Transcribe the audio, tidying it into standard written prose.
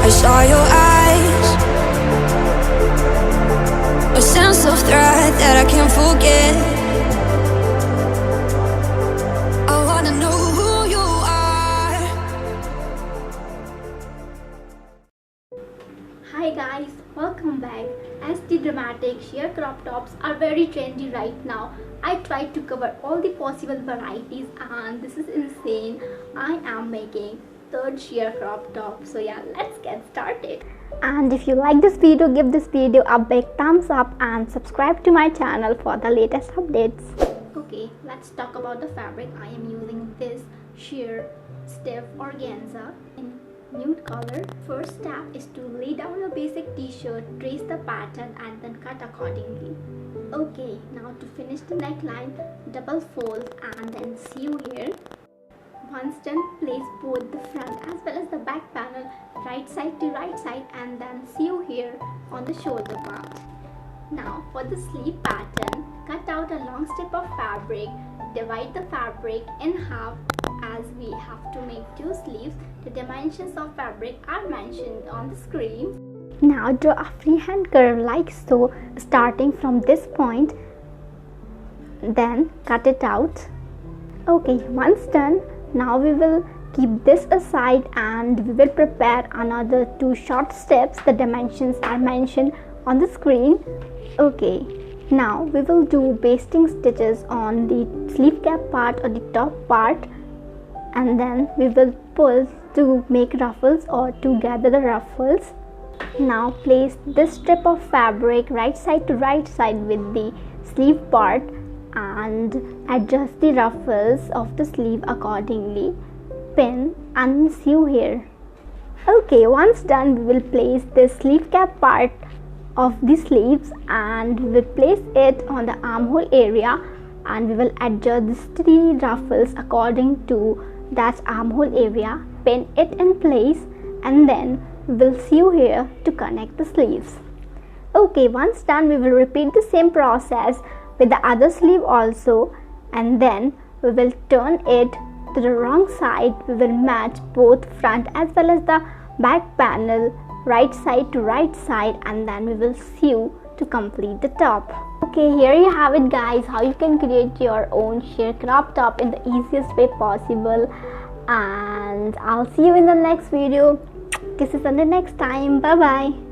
I saw your eyes, a sense of threat that I can't forget. I wanna know who you are. Hi guys, welcome back. As the dramatic sheer crop tops are very trendy right now, I tried to cover all the possible varieties and this is insane. I am making third sheer crop top. So yeah, let's get started. And if you like this video, give this video a big thumbs up and subscribe to my channel for the latest updates. Okay, let's talk about the fabric. I am using this sheer stiff organza in nude color. First step is to lay down a basic t-shirt, trace the pattern and then cut accordingly. Okay, now to finish the neckline, double fold and then sew here. Once done, place both the front as well as the back panel right side to right side and then sew here on the shoulder part. Now for the sleeve pattern, cut out a long strip of fabric, divide the fabric in half as we have to make 2 sleeves. The dimensions of fabric are mentioned on the screen. Now draw a freehand curve like so, starting from this point, then cut it out. Okay, once done, now we will keep this aside and we will prepare another 2 short steps. The dimensions are mentioned on the screen. Okay, now we will do basting stitches on the sleeve cap part or the top part, and then we will pull to make ruffles or to gather the ruffles. Now place this strip of fabric right side to right side with the sleeve part and adjust the ruffles of the sleeve accordingly. Pin and sew here. Okay, once done, we will place the sleeve cap part of the sleeves and we will place it on the armhole area and we will adjust the ruffles according to that armhole area. Pin it in place and then we will sew here to connect the sleeves. Okay, once done, we will repeat the same process with the other sleeve also, and then we will turn it to the wrong side. We will match both front as well as the back panel right side to right side and then we will sew to complete the top. Okay, here you have it guys, how you can create your own sheer crop top in the easiest way possible, and I'll see you in the next video. Kisses until next time. Bye bye.